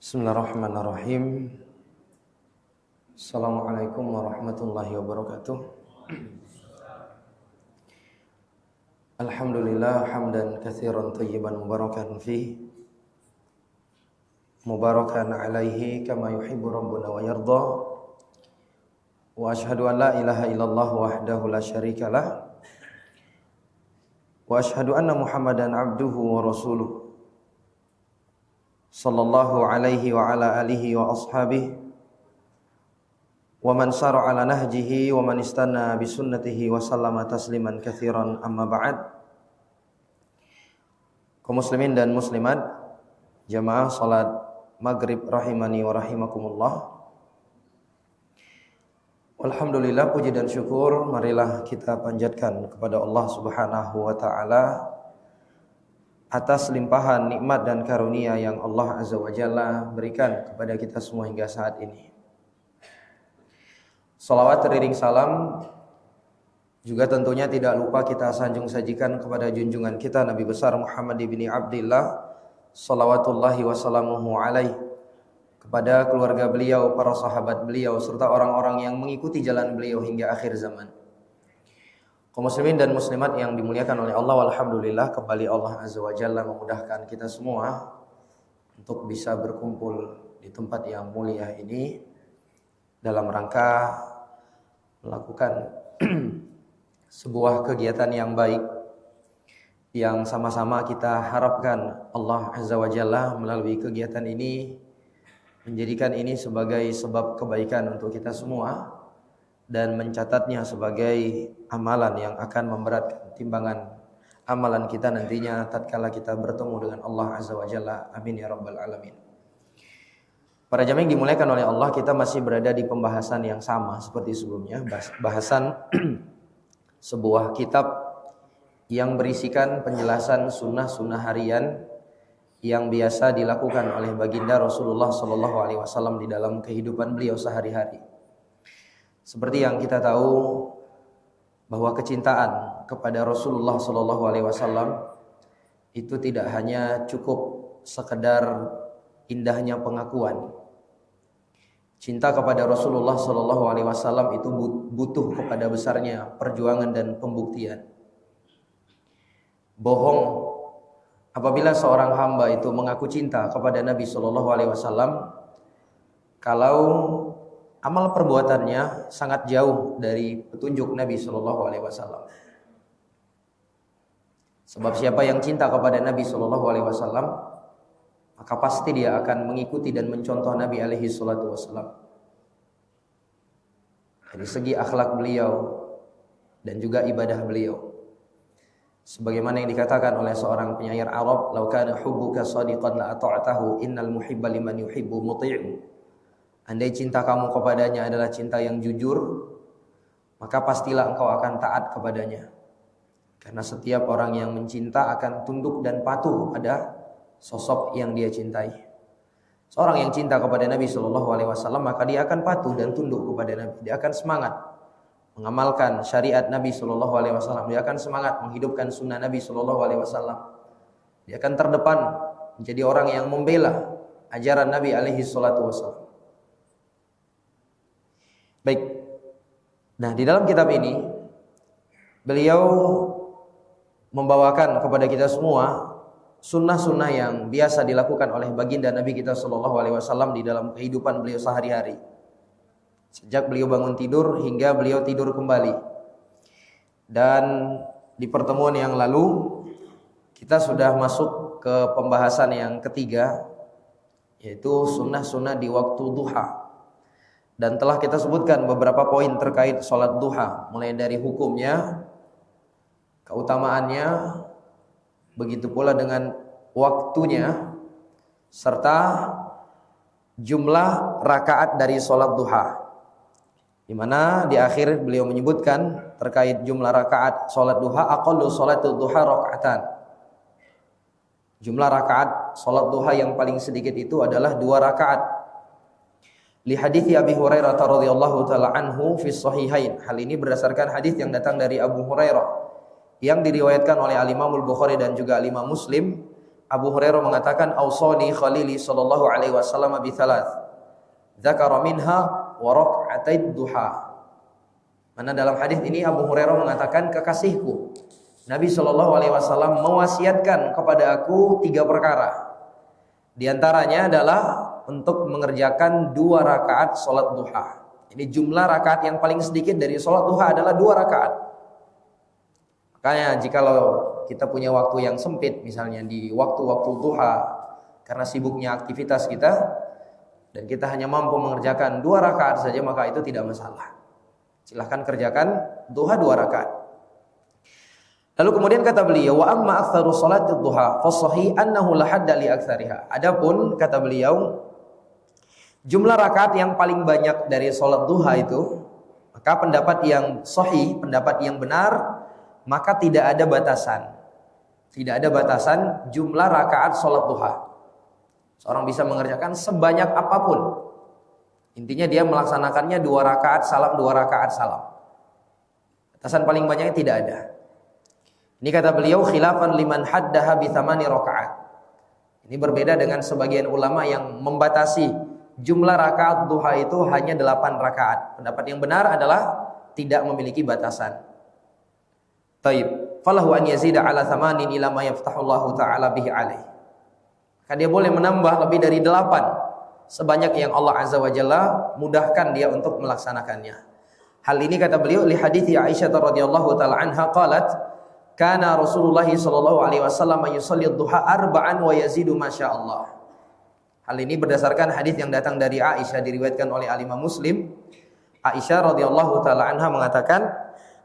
Bismillahirrahmanirrahim. Assalamualaikum warahmatullahi wabarakatuh. Alhamdulillah hamdan katsiran thayyiban mubarakan fi mubarakan alaihi kama yuhibbu rabbuna wa yarda. Wa asyhadu an la ilaha illallah wahdahu la syarikalah. Wa asyhadu anna Muhammadan abduhu wa rasuluh. Sallallahu alaihi wa ala alihi wa ashabihi wa man sara ala nahjihi wa man istanna bi sunnatihi wa sallama tasliman katsiran amma ba'd. Kaum muslimin dan muslimat, jamaah salat maghrib rahimani wa rahimakumullah. Alhamdulillah, puji dan syukur marilah kita panjatkan kepada Allah Subhanahu wa taala atas limpahan nikmat dan karunia yang Allah Azza wa Jalla berikan kepada kita semua hingga saat ini. Salawat teriring salam juga tentunya tidak lupa kita sanjung sajikan kepada junjungan kita Nabi besar Muhammad ibni Abdillah salawatullahi wassalamuhu alaih, kepada keluarga beliau, para sahabat beliau, serta orang-orang yang mengikuti jalan beliau hingga akhir zaman. Kaum muslimin dan muslimat yang dimuliakan oleh Allah, alhamdulillah kembali Allah Azza wa Jalla memudahkan kita semua untuk bisa berkumpul di tempat yang mulia ini dalam rangka melakukan sebuah kegiatan yang baik yang sama-sama kita harapkan Allah Azza wa Jalla melalui kegiatan ini menjadikan ini sebagai sebab kebaikan untuk kita semua dan mencatatnya sebagai amalan yang akan memberatkan timbangan amalan kita nantinya tatkala kita bertemu dengan Allah Azza wa Jalla. Amin ya rabbal alamin. Para jamaah yang dimuliakan oleh Allah, kita masih berada di pembahasan yang sama seperti sebelumnya, bahasan sebuah kitab yang berisikan penjelasan sunnah-sunnah harian yang biasa dilakukan oleh baginda Rasulullah SAW di dalam kehidupan beliau sehari-hari. Seperti yang kita tahu bahwa kecintaan kepada Rasulullah SAW itu tidak hanya cukup sekedar indahnya pengakuan. Cinta kepada Rasulullah SAW itu butuh kepada besarnya perjuangan dan pembuktian. Bohong apabila seorang hamba itu mengaku cinta kepada Nabi SAW kalau amal perbuatannya sangat jauh dari petunjuk Nabi SAW. Sebab siapa yang cinta kepada Nabi SAW, maka pasti dia akan mengikuti dan mencontoh Nabi SAW. Dari segi akhlak beliau dan juga ibadah beliau. Sebagaimana yang dikatakan oleh seorang penyair Arab, "Lau kana hubbuka shadiqan la ata'tahu, innal muhibba liman yuhibbu muti'u." Andai cinta kamu kepadanya adalah cinta yang jujur, maka pastilah engkau akan taat kepadanya. Karena setiap orang yang mencinta akan tunduk dan patuh pada sosok yang dia cintai. Seorang yang cinta kepada Nabi SAW, maka dia akan patuh dan tunduk kepada Nabi. Dia akan semangat mengamalkan syariat Nabi SAW. Dia akan semangat menghidupkan sunnah Nabi SAW. Dia akan terdepan menjadi orang yang membela ajaran Nabi SAW. Baik. Nah, di dalam kitab ini beliau membawakan kepada kita semua sunnah-sunnah yang biasa dilakukan oleh baginda Nabi kita SAW di dalam kehidupan beliau sehari-hari. Sejak beliau bangun tidur hingga beliau tidur kembali. Dan di pertemuan yang lalu kita sudah masuk ke pembahasan yang ketiga, yaitu sunnah-sunnah di waktu duha. Dan telah kita sebutkan beberapa poin terkait sholat duha, mulai dari hukumnya, keutamaannya, begitu pula dengan waktunya, serta jumlah rakaat dari sholat duha. Di mana di akhir beliau menyebutkan terkait jumlah rakaat sholat duha, aqallu sholatul duha rakaatan. Jumlah rakaat sholat duha yang paling sedikit itu adalah 2 rakaat. Li hadithi Abi Hurairah radhiyallahu taala anhu fi sahihain. Hal ini berdasarkan hadis yang datang dari Abu Hurairah yang diriwayatkan oleh Al-Imam Al-Bukhari dan juga Al-Imam Muslim Abu Hurairah mengatakan ausani khalili sallallahu alaihi wasallam bi thalath. Dzakara minha wa rak'atid duha. Mana dalam hadis ini Abu Hurairah mengatakan kekasihku Nabi sallallahu alaihi wasallam mewasiatkan kepada aku 3 perkara. Di antaranya adalah untuk mengerjakan 2 rakaat salat duha. Ini jumlah rakaat yang paling sedikit dari salat duha adalah 2 rakaat. Makanya jikalau kita punya waktu yang sempit, misalnya di waktu-waktu duha, karena sibuknya aktivitas kita, dan kita hanya mampu mengerjakan 2 rakaat saja, maka itu tidak masalah. Silahkan kerjakan duha 2 rakaat. Lalu kemudian kata beliau, wa amma aktsaru salatid duha fa sahih annahu la hadda li aktsariha. Adapun kata beliau, jumlah rakaat yang paling banyak dari salat duha itu, maka pendapat yang sahih, pendapat yang benar, maka tidak ada batasan. Tidak ada batasan jumlah rakaat salat duha. Seorang bisa mengerjakan sebanyak apapun. Intinya dia melaksanakannya 2 rakaat salam, 2 rakaat salam. Batasan paling banyaknya tidak ada. Ini kata beliau khilafan liman haddaha bi 8 rakaat. Ini berbeda dengan sebagian ulama yang membatasi jumlah rakaat duha itu hanya 8 rakaat. Pendapat yang benar adalah tidak memiliki batasan. Taib. Falahu an yazida ala 8 ila ma yaftahullahu ta'ala bihi alaih. Maka dia boleh menambah lebih dari 8 sebanyak yang Allah Azza wa Jalla mudahkan dia untuk melaksanakannya. Hal ini kata beliau li hadithi Aisyah radhiyallahu taala anha qalat kana Rasulullah sallallahu alaihi wasallam yusalli duha 4 wa yazidu masyaallah. Hal ini berdasarkan hadis yang datang dari Aisyah diriwayatkan oleh Al-Imam Muslim. Aisyah radhiyallahu taala anha mengatakan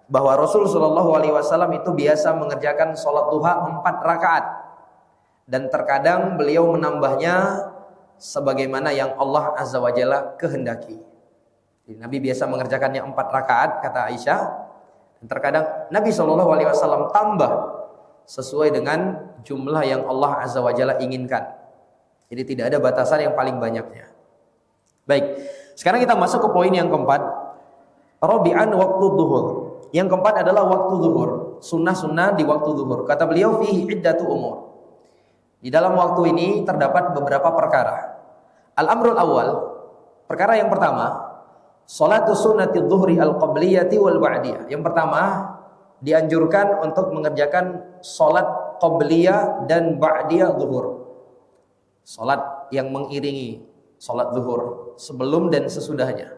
bahwa Rasul sallallahu alaihi wasallam itu biasa mengerjakan salat duha 4 rakaat dan terkadang beliau menambahnya sebagaimana yang Allah Azza wa Jalla kehendaki. Jadi, Nabi biasa mengerjakannya 4 rakaat kata Aisyah, dan terkadang Nabi sallallahu alaihi wasallam tambah sesuai dengan jumlah yang Allah Azza wa Jalla inginkan. Jadi tidak ada batasan yang paling banyaknya. Baik, sekarang kita masuk ke poin yang keempat. Rabi'an waktu zuhur. Yang keempat adalah waktu zuhur, sunnah-sunnah di waktu zuhur. Kata beliau fihi iddatu umur. Di dalam waktu ini terdapat beberapa perkara. Al-amrul awal, perkara yang pertama, salatu sunnati zuhri al-qabliyati wal ba'diyah. Yang pertama, dianjurkan untuk mengerjakan salat qabliyah dan ba'diyah zuhur. Salat yang mengiringi salat zuhur sebelum dan sesudahnya.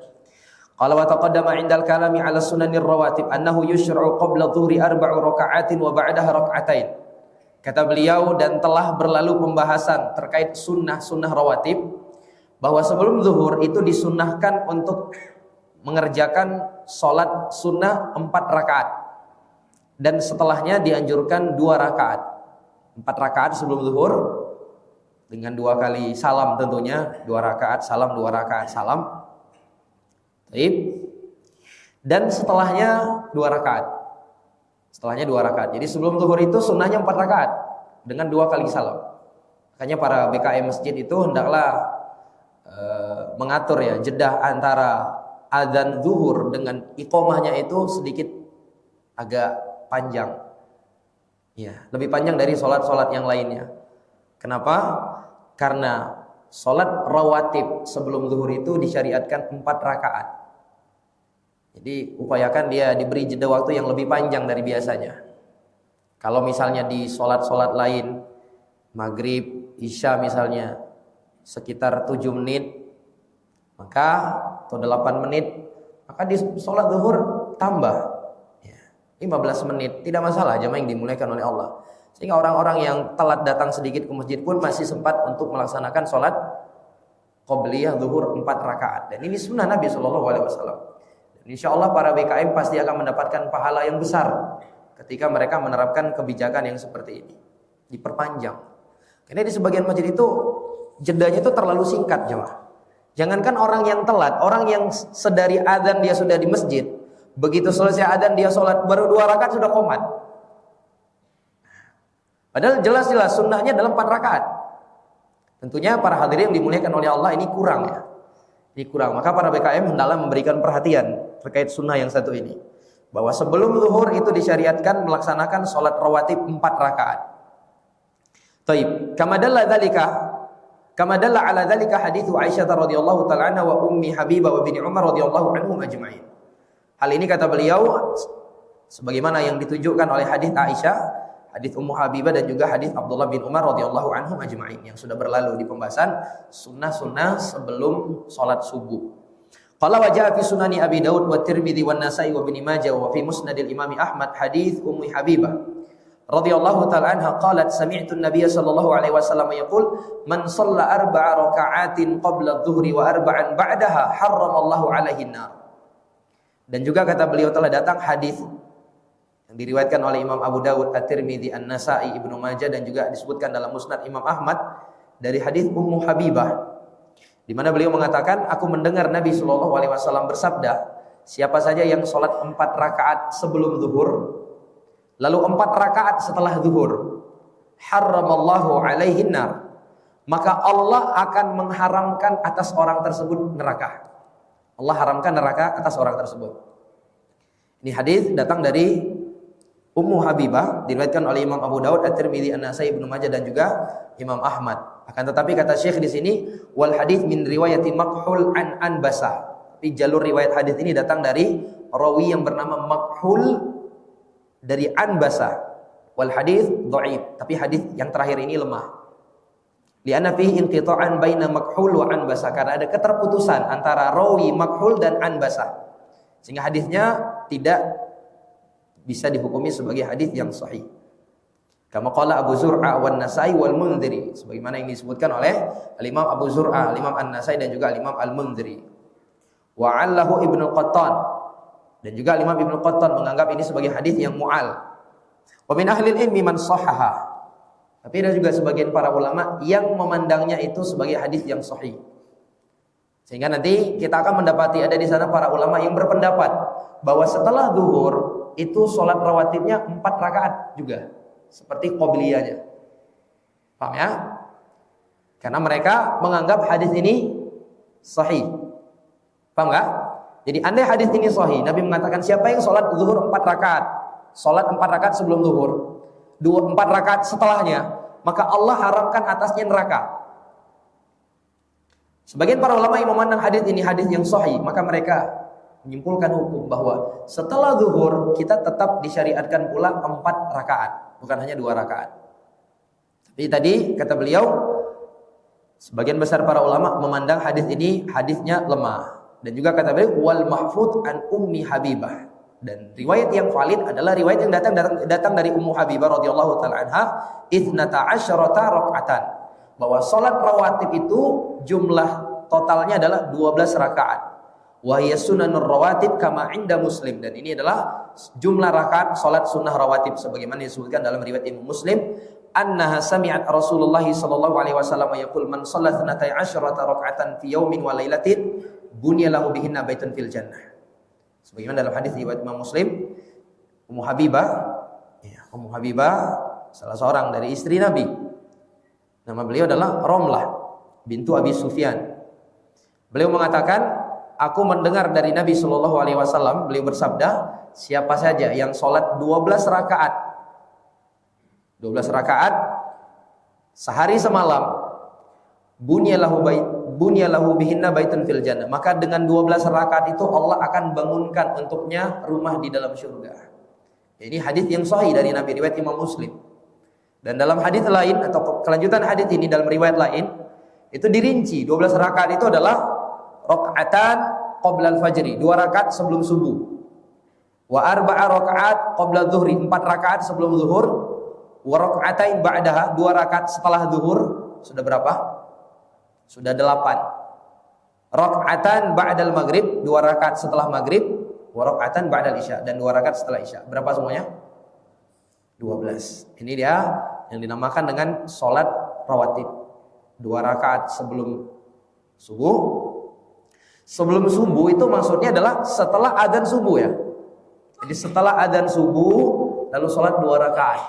Qala wa taqaddama 'indal kalami 'ala sunanir rawatib annahu yushra'u qabla dhuhri 4 raka'atin wa ba'daha raka'atain. Kata beliau, dan telah berlalu pembahasan terkait sunnah-sunnah rawatib bahwa sebelum zuhur itu disunnahkan untuk mengerjakan salat sunnah 4 rakaat dan setelahnya dianjurkan 2 rakaat. 4 rakaat sebelum zuhur dengan 2 kali salam tentunya, 2 rakaat salam, 2 rakaat salam. Dan setelahnya 2 rakaat. Setelahnya 2 rakaat. Jadi sebelum zuhur itu sunnahnya 4 rakaat dengan 2 kali salam. Makanya para BKM masjid itu hendaklah mengatur ya jedah antara adzan zuhur dengan iqomahnya itu sedikit agak panjang. Ya, lebih panjang dari salat-salat yang lainnya. Kenapa? Karena salat rawatib sebelum zuhur itu disyariatkan 4 rakaat. Jadi upayakan dia diberi jeda waktu yang lebih panjang dari biasanya. Kalau misalnya di salat-salat lain, maghrib, isya misalnya sekitar 7 menit, maka atau 8 menit, maka di salat zuhur tambah ya, 15 menit, tidak masalah, jamaah yang dimuliakan oleh Allah. Sehingga orang-orang yang telat datang sedikit ke masjid pun masih sempat untuk melaksanakan salat qabliyah zuhur 4 rakaat. Dan ini sunnah Nabi sallallahu alaihi wasallam. Dan insyaallah para BKM pasti akan mendapatkan pahala yang besar ketika mereka menerapkan kebijakan yang seperti ini. Diperpanjang. Karena di sebagian masjid itu jedanya itu terlalu singkat, jemaah. Jangankan orang yang telat, orang yang sedari adzan dia sudah di masjid, begitu selesai adzan dia sholat baru 2 rakaat sudah qomat. Padahal jelas-jelas sunnahnya dalam 4 rakaat. Tentunya para hadirin yang dimuliakan oleh Allah ini kurang ya. Ini kurang. Maka para BKM hendaklah memberikan perhatian terkait sunnah yang satu ini. Bahwa sebelum zuhur itu disyariatkan melaksanakan sholat rawatib 4 rakaat. Taib. Kama dalla ala dzalika haditsu Aisyah radhiyallahu taala anha wa ummi Habibah wa bini Umar radhiyallahu anhum ajma'in. Hal ini kata beliau sebagaimana yang ditunjukkan oleh hadis Aisyah, hadis Ummu Habibah dan juga hadis Abdullah bin Umar radhiyallahu anhum ajma'in yang sudah berlalu di pembahasan sunnah-sunnah sebelum salat subuh. Qala wa jaa fi sunani Abi Daud wa Tirmidzi wa Nasa'i wa Ibnu Majah wa fi Musnadil Imam Ahmad hadis Ummu Habibah radhiyallahu ta'ala anha qalat sami'tu an-nabiy sallallahu alaihi wasallam yaqul man shalla arba'a raka'atin qabla adh-dhuhri wa arba'an ba'daha harramallahu 'alaihi an-nar. Dan juga kata beliau telah datang hadis yang diriwayatkan oleh Imam Abu Dawud, At-Tirmidzi, An-Nasa'i, Ibnu Majah dan juga disebutkan dalam Musnad Imam Ahmad dari hadis Ummu Habibah di mana beliau mengatakan, aku mendengar Nabi sallallahu alaihi wasallam bersabda, siapa saja yang salat 4 rakaat sebelum zuhur, lalu 4 rakaat setelah zuhur, harramallahu alaihi nar, maka Allah akan mengharamkan atas orang tersebut neraka. Allah haramkan neraka atas orang tersebut. Ini hadis datang dari Ummu Habibah, diriwayatkan oleh Imam Abu Dawud, At-Tirmidzi, An-Nasa'i, Ibnu Majah dan juga Imam Ahmad. Akan tetapi kata Syekh di sini, wal hadis min riwayati Makhul an Anbasah. Tapi jalur riwayat hadis ini datang dari rawi yang bernama Makhul dari Anbasah. Wal hadis dhaif, tapi hadis yang terakhir ini lemah. Li'anna fihi inqita'an baina Makhul wa Anbasah, karena ada keterputusan antara rawi Makhul dan Anbasah. Sehingga hadisnya tidak bisa dihukumi sebagai hadis yang sahih. Kama qala Abu Zur'a wan Nasa'i wal Mundhiri, sebagaimana yang disebutkan oleh Al-Imam Abu Zur'a, Al-Imam An-Nasai dan juga Al-Imam Al-Mundhiri. Wa 'allahu Ibnu Qattan, dan juga Al-Imam Ibnu Qattan menganggap ini sebagai hadis yang mu'al. Wa min ahli ilmi man sahhaha. Tapi ada juga sebagian para ulama yang memandangnya itu sebagai hadis yang sahih. Sehingga nanti kita akan mendapati ada di sana para ulama yang berpendapat bahwa setelah zuhur itu sholat rawatibnya 4 rakaat juga, seperti qobliyahnya. Paham ya? Karena mereka menganggap hadis ini sahih. Paham enggak? Jadi andai hadis ini sahih, Nabi mengatakan siapa yang sholat zuhur 4 rakaat, sholat 4 rakaat sebelum zuhur, 4 rakaat setelahnya, maka Allah haramkan atasnya neraka. Sebagian para ulama yang memandang hadis ini hadis yang sahih, maka mereka menyimpulkan hukum bahwa setelah zuhur kita tetap disyariatkan pula 4 rakaat, bukan hanya 2 rakaat. Tapi tadi kata beliau, sebagian besar para ulama memandang hadis ini hadisnya lemah. Dan juga kata beliau wal mahfuz an Ummi Habibah, dan riwayat yang valid adalah riwayat yang datang dari Ummu Habibah radhiyallahu taala anha, 12 rakaatan, bahwa salat rawatib itu jumlah totalnya adalah 12 rakaat. Wa hiya sunanur rawatib kama inda Muslim, dan ini adalah jumlah rakaat salat sunnah rawatib sebagaimana disebutkan dalam riwayat Imam Muslim, annaha sami'at Rasulullah sallallahu alaihi wasallam yaqul man shalla 12 raka'atan fi yaumin wa lailatin bunya lahu bihinna baitun fil jannah. Sebagaimana dalam hadis riwayat Imam Muslim, Ummu Habibah salah seorang dari istri Nabi. Nama beliau adalah Romlah bintu Abi Sufyan. Beliau mengatakan, aku mendengar dari Nabi sallallahu alaihi wasallam, beliau bersabda, siapa saja yang sholat 12 rakaat sehari semalam, bunyalahu bihinna baitun fil jannah, maka dengan 12 rakaat itu Allah akan bangunkan untuknya rumah di dalam surga. Ini hadis yang sahih dari Nabi, riwayat Imam Muslim. Dan dalam hadis lain atau kelanjutan hadis ini dalam riwayat lain itu dirinci 12 rakaat itu adalah rakaatan qabla al-fajri, 2 rakaat sebelum subuh. Wa arba'a rakaat qabla dhuhri, 4 rakaat sebelum zuhur. Wa rakaatain ba'daha, 2 rakaat setelah zuhur. Sudah berapa? Sudah 8. Rakaatan ba'dal maghrib, 2 rakaat setelah maghrib. Wa rakaatan ba'dal isya, dan 2 rakaat setelah isya. Berapa semuanya? 12. Ini dia yang dinamakan dengan sholat rawatib. 2 rakaat sebelum subuh. Sebelum subuh itu maksudnya adalah setelah adzan subuh ya. Jadi setelah adzan subuh lalu sholat 2 rakaat.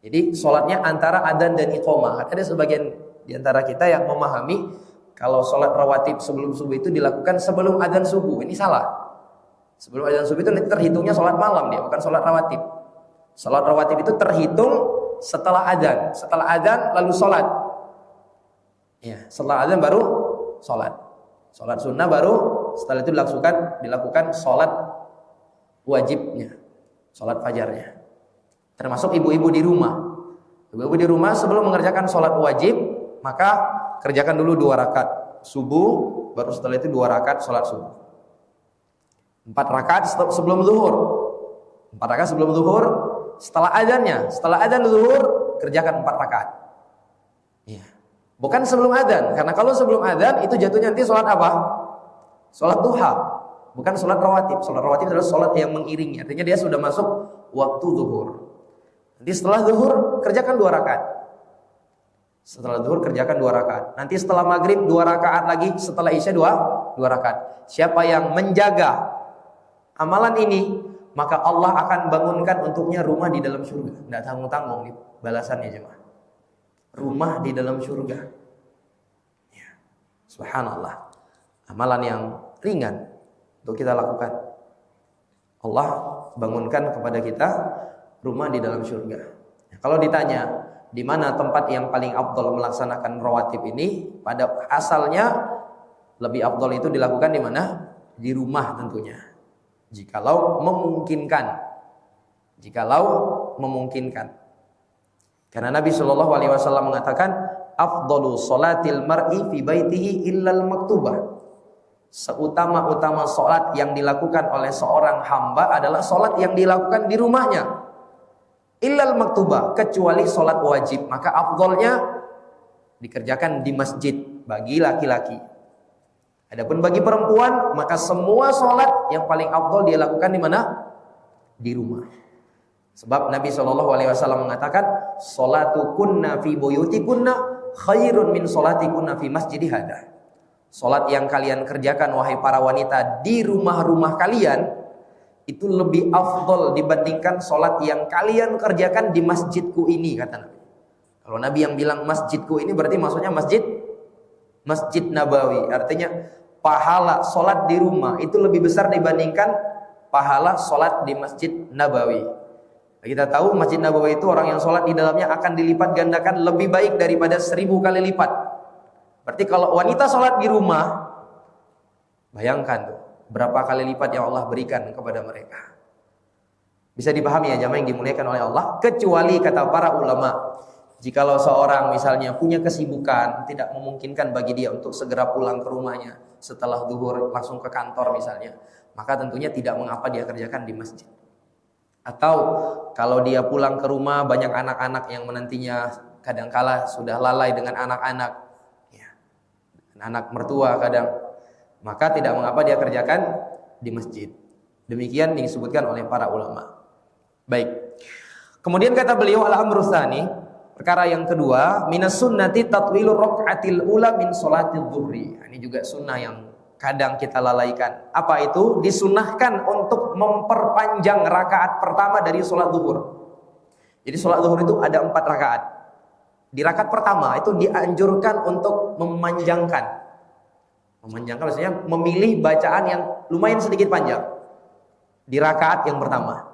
Jadi sholatnya antara adzan dan iqamah. Ada sebagian di antara kita yang memahami kalau sholat rawatib sebelum subuh itu dilakukan sebelum adzan subuh. Ini salah. Sebelum adzan subuh itu terhitungnya sholat malam dia, bukan sholat rawatib. Sholat rawatib itu terhitung setelah adzan. Setelah adzan lalu sholat. Ya, setelah adzan baru sholat. Sholat sunnah baru setelah itu dilakukan sholat wajibnya, sholat fajarnya. Termasuk ibu-ibu di rumah. Ibu-ibu di rumah sebelum mengerjakan sholat wajib, maka kerjakan dulu 2 rakaat subuh, baru setelah itu 2 rakaat sholat subuh. 4 rakaat sebelum zuhur. 4 rakaat sebelum zuhur, setelah adzannya, setelah adzan zuhur kerjakan 4 rakaat. Ya. Bukan sebelum adzan, karena kalau sebelum adzan itu jatuhnya nanti sholat apa? Sholat duha, bukan sholat rawatib. Sholat rawatib adalah sholat yang mengiringi, artinya dia sudah masuk waktu zuhur. Nanti setelah zuhur kerjakan 2 rakaat. Setelah zuhur kerjakan 2 rakaat. Nanti setelah maghrib 2 rakaat lagi, setelah isya 2 rakaat. Siapa yang menjaga amalan ini, maka Allah akan bangunkan untuknya rumah di dalam surga. Tidak tanggung-tanggung nih balasannya jemaah. Rumah di dalam surga. Ya. Subhanallah. Amalan yang ringan untuk kita lakukan. Allah bangunkan kepada kita rumah di dalam surga. Nah, kalau ditanya di mana tempat yang paling afdal melaksanakan rawatib ini, pada asalnya lebih afdal itu dilakukan di mana? Di rumah tentunya. Jikalau memungkinkan. Karena Nabi Shallallahu Alaihi Wasallam mengatakan, afdalu salatil mar'i fi baitihi illal maktubah. Seutama-utama salat yang dilakukan oleh seorang hamba adalah salat yang dilakukan di rumahnya. Illal maktubah, kecuali salat wajib, maka afdalnya dikerjakan di masjid bagi laki-laki. Adapun bagi perempuan, maka semua salat yang paling afdal dia lakukan di mana? Di rumah. Sebab Nabi SAW mengatakan, salatukunna fi buyutikunna khairun min salatikunna fi masjidi hadha. Salat yang kalian kerjakan wahai para wanita di rumah-rumah kalian itu lebih afdal dibandingkan salat yang kalian kerjakan di masjidku ini, kata Nabi. Kalau Nabi yang bilang masjidku ini berarti maksudnya Masjid Nabawi. Artinya pahala salat di rumah itu lebih besar dibandingkan pahala salat di Masjid Nabawi. Kita tahu Masjid Nabawi itu orang yang sholat di dalamnya akan dilipat gandakan lebih baik daripada 1000 kali lipat. Berarti kalau wanita sholat di rumah, bayangkan tuh berapa kali lipat yang Allah berikan kepada mereka. Bisa dipahami ya jamaah yang dimuliakan oleh Allah. Kecuali kata para ulama, jikalau seorang misalnya punya kesibukan, tidak memungkinkan bagi dia untuk segera pulang ke rumahnya setelah zuhur langsung ke kantor misalnya, maka tentunya tidak mengapa dia kerjakan di masjid. Atau kalau dia pulang ke rumah banyak anak-anak yang menantinya, kadangkala sudah lalai dengan anak-anak, ya, anak mertua kadang, maka tidak mengapa dia kerjakan di masjid. Demikian disebutkan oleh para ulama. Baik. Kemudian kata beliau al-amru tsani, perkara yang kedua, minas sunnati tatwilu raq'atil ula min sholatil dhuhri. Ini juga sunnah yang kadang kita lalaikan. Apa itu? Disunnahkan untuk memperpanjang rakaat pertama dari sholat zuhur. Jadi sholat zuhur itu ada 4 rakaat. Di rakaat pertama itu dianjurkan untuk memanjangkan. Memanjangkan maksudnya memilih bacaan yang lumayan sedikit panjang di rakaat yang pertama.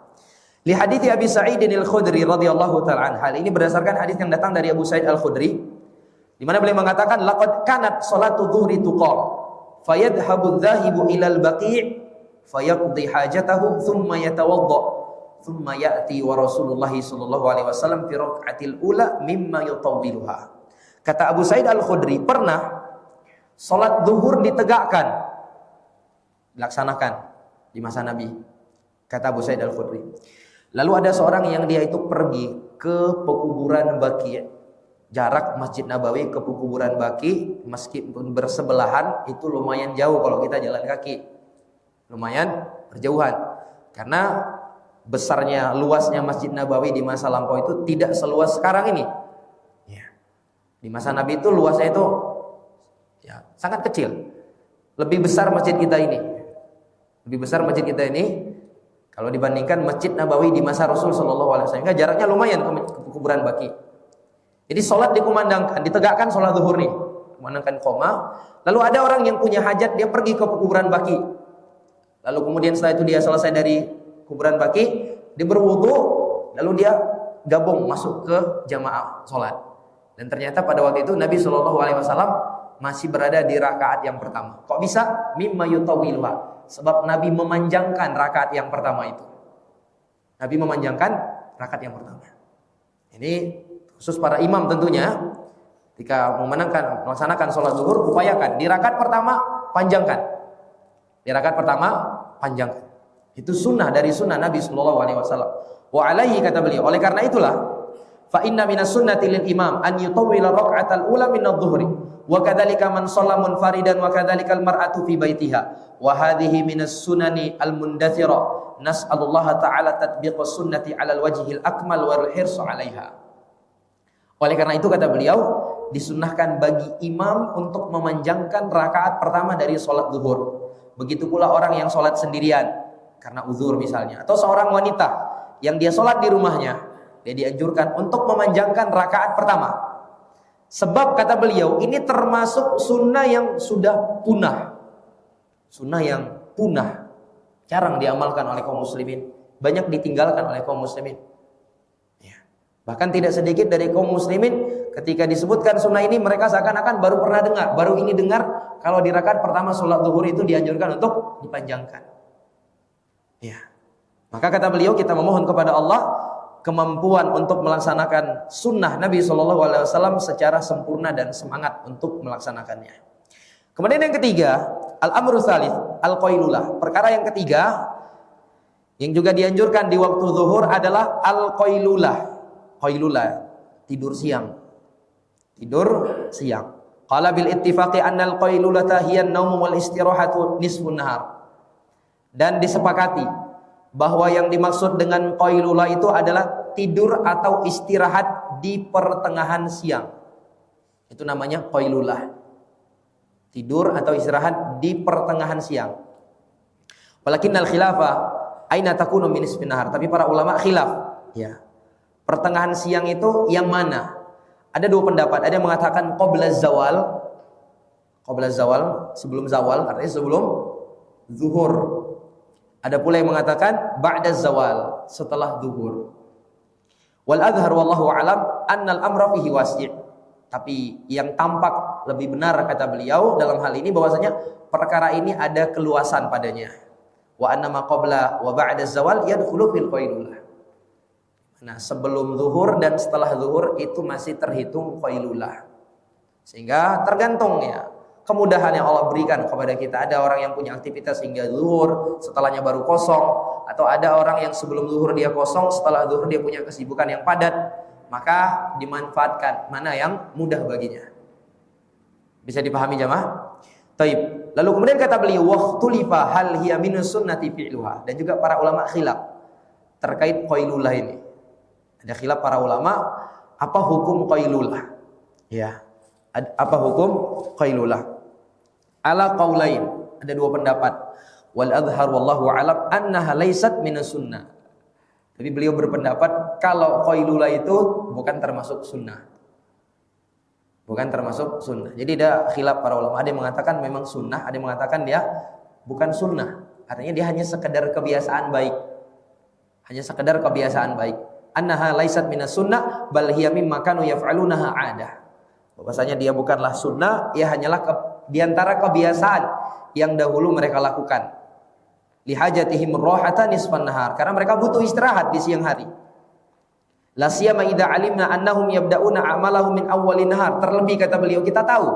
Li hadits Abi Sa'id Al-Khudri radhiyallahu ta'ala. Hal ini berdasarkan hadis yang datang dari Abu Sa'id Al-Khudri, di mana beliau mengatakan, laqad kanat sholatu dhuhri tuqam fayadhabu adh-dhahibu ilal baqi' fayaqdi hajatahu thumma yatawadda thumma ya'ti wa Rasulullah sallallahu alaihi wasallam fi rak'atil ula mimma yutawwiluha. Kata Abu Sa'id Al-Khudri, pernah salat zuhur ditegakkan, dilaksanakan di masa Nabi. Kata Abu Sa'id Al-Khudri, lalu ada seorang yang dia itu pergi ke pekuburan Baqi'. Jarak Masjid Nabawi ke pekuburan Baqi meskipun bersebelahan itu lumayan jauh kalau kita jalan kaki. Lumayan berjauhan. Karena besarnya, luasnya Masjid Nabawi di masa lampau itu tidak seluas sekarang ini. Ya. Di masa Nabi itu luasnya itu ya, sangat kecil. Lebih besar masjid kita ini. Lebih besar masjid kita ini kalau dibandingkan Masjid Nabawi di masa Rasul sallallahu alaihi wasallam. Jaraknya lumayan ke kuburan Baqi. Jadi sholat dikumandangkan, ditegakkan sholat zuhur nih, kumandangkan qoma. Lalu ada orang yang punya hajat, dia pergi ke kuburan Baqi. Lalu kemudian setelah itu dia selesai dari kuburan Baqi, dia berwudu, lalu dia gabung masuk ke jamaah sholat. Dan ternyata pada waktu itu Nabi SAW masih berada di rakaat yang pertama. Kok bisa? Mimma yutawilwa. Sebab Nabi memanjangkan rakaat yang pertama itu. Nabi memanjangkan rakaat yang pertama. Ini khusus para imam tentunya. Ketika melaksanakan sholat zuhur, upayakan di rakaat pertama panjangkan. Di rakaat pertama panjangkan. Itu sunnah dari sunnah Nabi SAW. Wa alaihi, kata beliau, oleh karena itulah, fa inna minas sunnati lil imam an yutawwila raka'atal ula min adh-dhuhri wa kadzalika man shalla munfaridan wa kadzalikal mar'atu fi baitiha wa hadhihi minas sunani al mundathira nas'alullaha ta'ala tatbiqus sunnati 'alal wajhil akmal wal hirs 'alaiha. Oleh karena itu, kata beliau, disunnahkan bagi imam untuk memanjangkan rakaat pertama dari sholat zuhur. Begitu pula orang yang sholat sendirian karena uzur misalnya, atau seorang wanita yang dia sholat di rumahnya, dia dianjurkan untuk memanjangkan rakaat pertama. Sebab kata beliau, ini termasuk sunnah yang sudah punah. Sunnah yang punah, jarang diamalkan oleh kaum muslimin, banyak ditinggalkan oleh kaum muslimin. Bahkan tidak sedikit dari kaum muslimin ketika disebutkan sunnah ini, mereka seakan-akan baru pernah dengar, baru ini dengar kalau di rakaat pertama sholat zuhur itu dianjurkan untuk dipanjangkan. Ya. Maka kata beliau, kita memohon kepada Allah kemampuan untuk melaksanakan sunnah Nabi SAW secara sempurna dan semangat untuk melaksanakannya. Kemudian yang ketiga, al-amru tsalits, al-qailulah. Perkara yang ketiga yang juga dianjurkan di waktu zuhur adalah al-qailulah. Qailulah, tidur siang. Tidur siang. Qala bil ittifaqi anna al-qailulata hiya an-naum wal istirahatu nisfun nahar. Dan disepakati bahwa yang dimaksud dengan qailulah itu adalah tidur atau istirahat di pertengahan siang. Itu namanya qailulah. Tidur atau istirahat di pertengahan siang. Walakinnal khilafa aina takunu min nisfin nahar. Tapi para ulama khilaf, ya. Pertengahan siang itu yang mana? Ada dua pendapat. Ada yang mengatakan qabla zawal. Qabla zawal, sebelum zawal, artinya sebelum zuhur. Ada pula yang mengatakan ba'da zawal, setelah zuhur. Wal adhhar wallahu alam annal amra fihi wasi'. Tapi yang tampak lebih benar, kata beliau dalam hal ini, bahwasanya perkara ini ada keluasan padanya. Wa annama qabla wa ba'da zawal yadkhulu fil qailulah. Nah, sebelum zuhur dan setelah zuhur itu masih terhitung qailulah. Sehingga tergantung ya kemudahan yang Allah berikan kepada kita. Ada orang yang punya aktivitas hingga zuhur, setelahnya baru kosong, atau ada orang yang sebelum zuhur dia kosong, setelah zuhur dia punya kesibukan yang padat. Maka dimanfaatkan mana yang mudah baginya. Bisa dipahami jamaah? Taib. Lalu kemudian kata beliau, waqtulifa hal hiya minus sunnati fi'luha. Dan juga para ulama khilaf terkait qailulah ini. Ada khilaf para ulama, apa hukum qailulah? Ya. Apa hukum qailulah? Ala qaulain. Ada dua pendapat. Wal adhhar wallahu alam annaha laysat minas sunnah. Tapi beliau berpendapat kalau qailulah itu bukan termasuk sunnah. Bukan termasuk sunnah. Jadi ada khilaf para ulama. Ada yang mengatakan memang sunnah, ada yang mengatakan dia bukan sunnah. Artinya dia hanya sekedar kebiasaan baik. Hanya sekedar kebiasaan baik. Annaha laisat minas sunnah bal hiya mimma kanu yaf'alunaha 'adah. Bahwasanya dia bukanlah sunnah, ia hanyalah di antara kebiasaan yang dahulu mereka lakukan. Lihajatihim rahatan nisfan nahar, karena mereka butuh istirahat di siang hari. La siyama idza alimna annahum yabda'una a'malahum min awwalin nahar. Terlebih kata beliau, kita tahu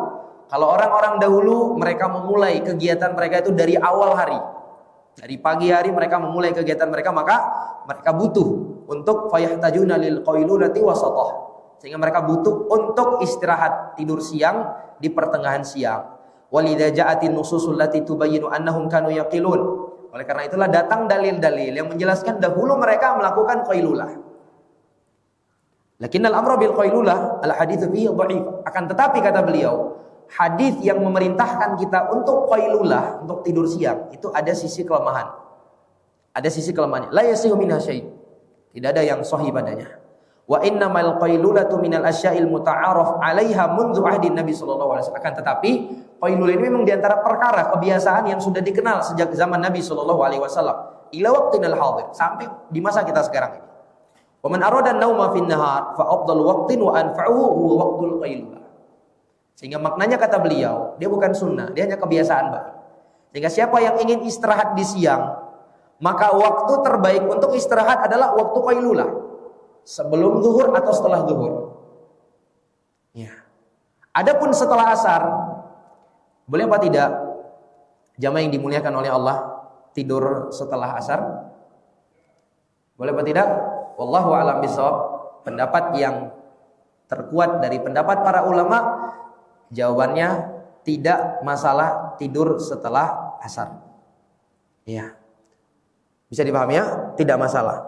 kalau orang-orang dahulu mereka memulai kegiatan mereka itu dari awal hari. Dari pagi hari mereka memulai kegiatan mereka, maka mereka butuh untuk fayahtajuna lil qailulati wasatah. Sehingga mereka butuh untuk istirahat, tidur siang di pertengahan siang. Walidza ja'atin nususul lati tubayyinu annahum kanu yaqilun. Oleh karena itulah datang dalil-dalil yang menjelaskan dahulu mereka melakukan qailulah. Lakinnal amra bil qailulah al hadits fihi dhaif. Akan tetapi kata beliau, hadis yang memerintahkan kita untuk qailulah, untuk tidur siang, itu ada sisi kelemahan. Ada sisi kelemahannya. La yasihu minha syai'. Tidak ada yang sahih padanya. Wa innamal qailulatu minal asya'il muta'arraf 'alaiha mundu ahdin Nabi sallallahu alaihi wasallam. Akan tetapi qailulah ini memang di antara perkara kebiasaan yang sudah dikenal sejak zaman Nabi sallallahu alaihi wasallam ila waqtinal hadir, sampai di masa kita sekarang ini. Wa man arada an-nauma fin nahar fa afdalu waqtin wa anfa'uhu huwa waqtul qailulah. Sehingga maknanya kata beliau, dia bukan sunnah, dia hanya kebiasaan baik. Sehingga siapa yang ingin istirahat di siang, maka waktu terbaik untuk istirahat adalah waktu qailulah. Sebelum zuhur atau setelah zuhur. Ya. Adapun setelah asar, boleh apa tidak? Jamaah yang dimuliakan oleh Allah, tidur setelah asar? Boleh apa tidak? Wallahu a'lam bishawab. Pendapat yang terkuat dari pendapat para ulama, jawabannya tidak masalah tidur setelah asar. Ya. Bisa dipahami ya? Tidak masalah.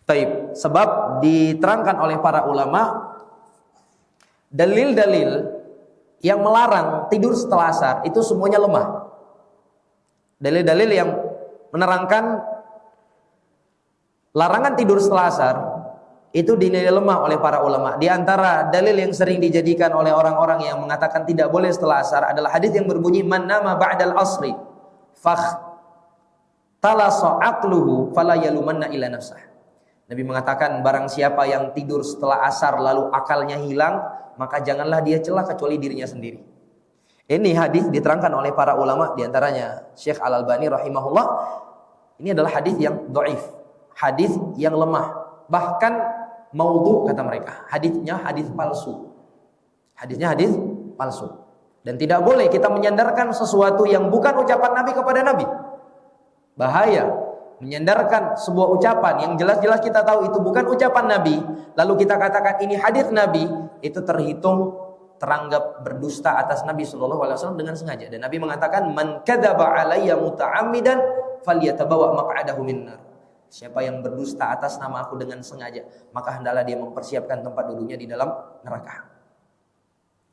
Taib. Sebab diterangkan oleh para ulama, dalil-dalil yang melarang tidur setelah asar itu semuanya lemah. Dalil-dalil yang menerangkan larangan tidur setelah asar itu dinilai lemah oleh para ulama. Di antara dalil yang sering dijadikan oleh orang-orang yang mengatakan tidak boleh setelah asar adalah hadis yang berbunyi man nama ba'dal asri talasa aqluhu fala yalumanna ila nafsah. Nabi mengatakan barang siapa yang tidur setelah asar lalu akalnya hilang, maka janganlah dia celah kecuali dirinya sendiri. Ini hadis diterangkan oleh para ulama, di antaranya Syekh Al-Albani rahimahullah. Ini adalah hadis yang dhaif, hadis yang lemah, bahkan maudhu kata mereka. Hadisnya hadis palsu. Hadisnya hadis palsu. Dan tidak boleh kita menyandarkan sesuatu yang bukan ucapan Nabi kepada Nabi. Bahaya menyandarkan sebuah ucapan yang jelas-jelas kita tahu itu bukan ucapan Nabi, lalu kita katakan ini hadis Nabi, itu terhitung teranggap berdusta atas Nabi SAW dengan sengaja. Dan Nabi mengatakan man kadzaba alayya muta'ammidan falyatabawa maq'adahu minnar. Siapa yang berdusta atas nama aku dengan sengaja, maka hendaklah dia mempersiapkan tempat duduknya di dalam neraka.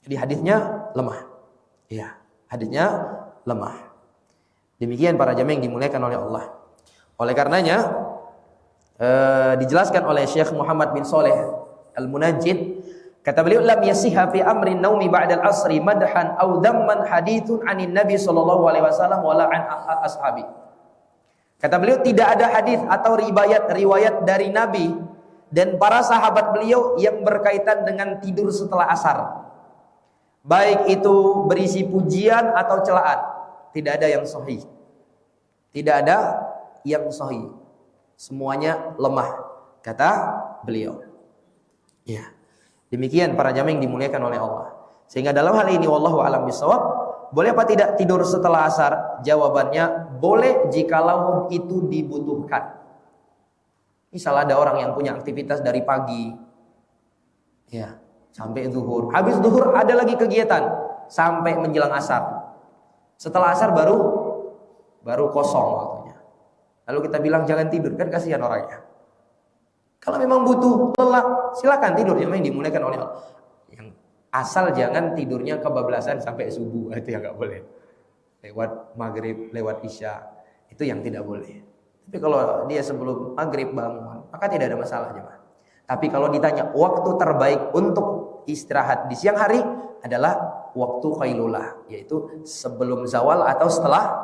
Jadi hadisnya lemah. Ya, hadisnya lemah. Demikian para jamaah yang dimuliakan oleh Allah. Oleh karenanya dijelaskan oleh Syekh Muhammad bin Saleh Al-Munajjid, kata beliau lam yasihha fi amrin naumi ba'da al-asri madhan aw dhamman hadithun 'anin nabi sallallahu alaihi wasallam wala 'an ashabi. Kata beliau tidak ada hadis atau riwayat dari Nabi dan para sahabat beliau yang berkaitan dengan tidur setelah asar. Baik itu berisi pujian atau celaan, tidak ada yang sahih. Tidak ada yang sahih. Semuanya lemah, kata beliau. Ya. Demikian para jamaah yang dimuliakan oleh Allah. Sehingga dalam hal ini wallahu a'lam bishawab, boleh apa tidak tidur setelah asar? Jawabannya boleh jikalau itu dibutuhkan. Misal ada orang yang punya aktivitas dari pagi ya sampai zuhur. Habis zuhur ada lagi kegiatan sampai menjelang asar. Setelah asar baru kosong waktunya. Lalu kita bilang jangan tidur, kan kasihan orangnya. Kalau memang butuh lelah, silakan tidur, yang dimuliakan oleh Allah. Yang asal jangan tidurnya kebablasan sampai subuh, itu yang nggak boleh. Lewat maghrib, lewat isya, itu yang tidak boleh. Tapi kalau dia sebelum maghrib bangun, maka tidak ada masalah, jemaah. Tapi kalau ditanya waktu terbaik untuk istirahat di siang hari adalah waktu qailulah, yaitu sebelum zawal atau setelah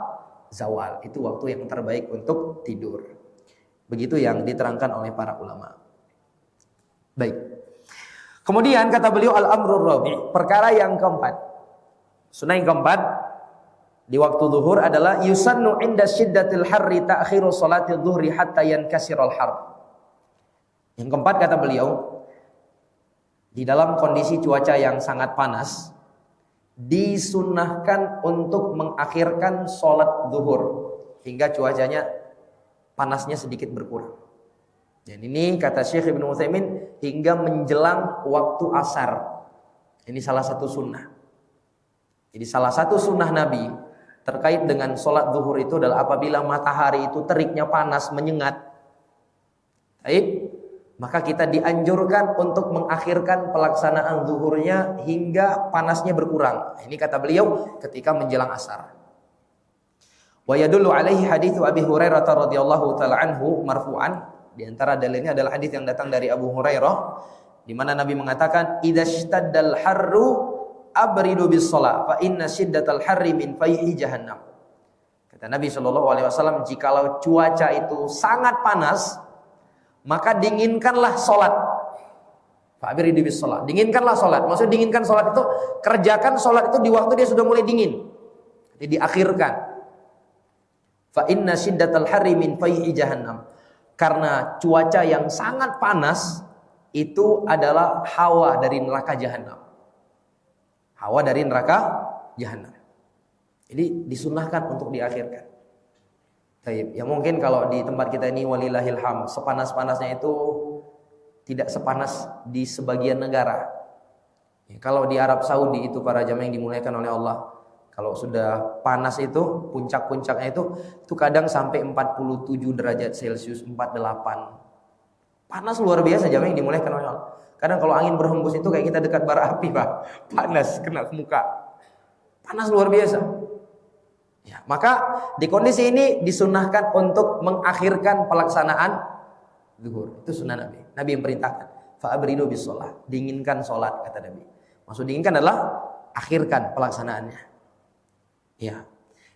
zawal. Itu waktu yang terbaik untuk tidur. Begitu yang diterangkan oleh para ulama. Baik. Kemudian kata beliau al-amrur rabi', perkara yang keempat. Sunnah yang keempat di waktu zuhur adalah yusannu inda syiddatil harri ta'khiru salatil zuhri hatta yankasirul har. Yang keempat kata beliau, di dalam kondisi cuaca yang sangat panas, disunnahkan untuk mengakhirkan sholat zuhur hingga cuacanya panasnya sedikit berkurang. Dan ini kata Syekh Ibnu Utsaimin hingga menjelang waktu asar. Ini salah satu sunnah. Jadi salah satu sunnah Nabi terkait dengan sholat zuhur itu adalah apabila matahari itu teriknya panas menyengat, maka kita dianjurkan untuk mengakhirkan pelaksanaan zuhurnya hingga panasnya berkurang. Ini kata beliau ketika menjelang asar. Wa yadullu alaihi haditsu Abi Hurairah radhiyallahu taala anhu marfu'an. Di antara dalilnya adalah hadis yang datang dari Abu Hurairah di mana Nabi mengatakan idzashtaddal harru abridu bis shalah fa inna shiddatal harri min fayhi jahannam. Kata Nabi sallallahu alaihi wasallam, jikalau cuaca itu sangat panas, maka dinginkanlah sholat. Fa'abridu bis sholat. Dinginkanlah sholat. Maksudnya dinginkan sholat itu, kerjakan sholat itu di waktu dia sudah mulai dingin. Jadi diakhirkan. Fa inna syiddatal harri min fayhi jahannam. Karena cuaca yang sangat panas itu adalah hawa dari neraka jahanam. Hawa dari neraka jahanam. Jadi disunahkan untuk diakhirkan. Baik, ya mungkin kalau di tempat kita ini walillahil hamd, sepanas-panasnya itu tidak sepanas di sebagian negara. Ya, kalau di Arab Saudi itu para jamaah yang dimuliakan oleh Allah, kalau sudah panas itu puncak-puncaknya itu kadang sampai 47 derajat Celcius, 48. Panas luar biasa jamaah yang dimuliakan oleh Allah. Kadang kalau angin berhembus itu kayak kita dekat bara api, Pak. Panas kena ke muka. Panas luar biasa. Ya, maka di kondisi ini disunahkan untuk mengakhirkan pelaksanaan zuhur. Itu sunnah Nabi. Nabi yang perintahkan. Fa'abridu bis sholat. Dinginkan sholat, kata Nabi. Maksud dinginkan adalah akhirkan pelaksanaannya. Ya.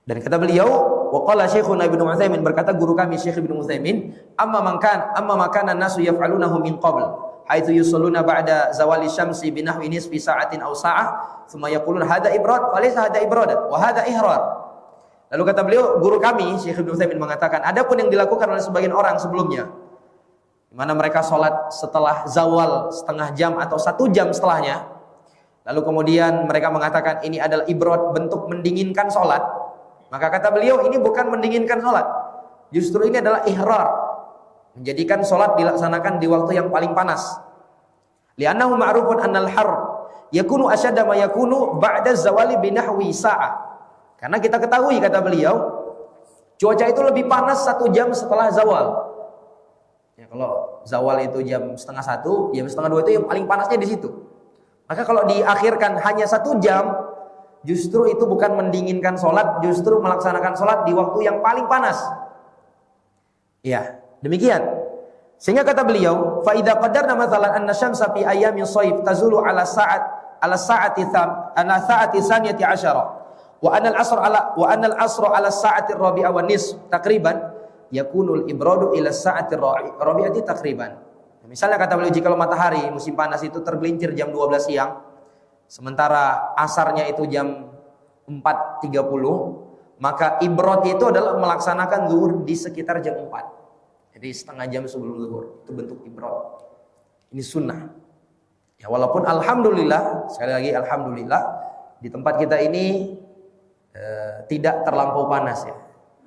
Dan kata beliau, waqala Syekhuna Ibnu Utsaimin, berkata guru kami Syekh Ibnu Utsaimin, amma makan an-nasu yaf'alunahu min qabl, haitsu yusalluna ba'da zawali syamsi binahwi nisfi sa'atin aw sa'ah, thumma yaqulun hadza ibrad, falaysa hadza ibradat, wa hadza ihrar. Lalu kata beliau, guru kami Syekh Ibnu Utsaimin mengatakan, adapun yang dilakukan oleh sebagian orang sebelumnya, di mana mereka sholat setelah zawal setengah jam atau 1 jam setelahnya, lalu kemudian mereka mengatakan ini adalah ibrad, bentuk mendinginkan sholat. Maka kata beliau, ini bukan mendinginkan sholat, justru ini adalah ihrar, menjadikan sholat dilaksanakan di waktu yang paling panas. Li'annahu ma'rufun annal har yakunu asyadda ma yakunu ba'da zawali binahwi sa'ah. Karena kita ketahui, kata beliau, cuaca itu lebih panas 1 jam setelah zawal. Ya, kalau zawal itu jam setengah 1, jam setengah 2 itu yang paling panasnya di situ. Maka kalau diakhirkan hanya 1 jam, justru itu bukan mendinginkan sholat, justru melaksanakan sholat di waktu yang paling panas. Ya, demikian. Sehingga kata beliau, fa idza qadarna mathalan anna syamsa fi ayyamin shayf tazulu ala sa'ati tsaniyati asyara. Wa anal asra ala sa'ati ar-rabi'ah wan nisf takriban yakunul ibradu ila sa'ati ar-rabi'ati takriban. Misalnya kata beliau, jika matahari musim panas itu tergelincir jam 12 siang, sementara asarnya itu jam 4.30, maka ibrad itu adalah melaksanakan zuhur di sekitar jam 4. Jadi setengah jam sebelum zuhur. Itu bentuk ibrad. Ini sunnah. Ya, walaupun alhamdulillah, sekali lagi alhamdulillah, di tempat kita ini tidak terlampau panas ya.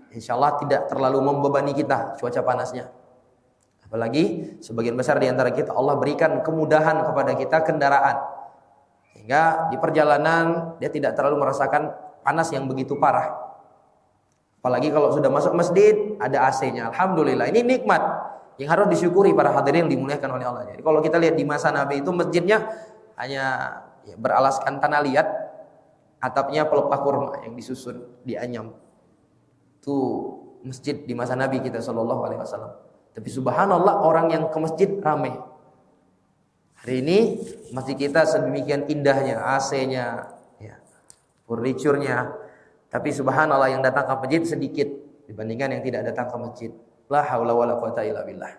Insyaallah tidak terlalu membebani kita cuaca panasnya. Apalagi sebagian besar di antara kita Allah berikan kemudahan kepada kita kendaraan, sehingga di perjalanan dia tidak terlalu merasakan panas yang begitu parah. Apalagi kalau sudah masuk masjid ada AC-nya. Alhamdulillah, ini nikmat yang harus disyukuri para hadirin yang dimuliakan oleh Allah. Jadi kalau kita lihat di masa Nabi itu masjidnya hanya beralaskan tanah liat, atapnya pelepah kurma yang disusun di anyam. Itu masjid di masa Nabi kita sallallahu alaihi wasallam. Tapi subhanallah, orang yang ke masjid ramai. Hari ini masjid kita sedemikian indahnya, AC-nya, ya, furniturnya. Tapi subhanallah yang datang ke masjid sedikit dibandingkan yang tidak datang ke masjid. La haula wala quwata illa billah.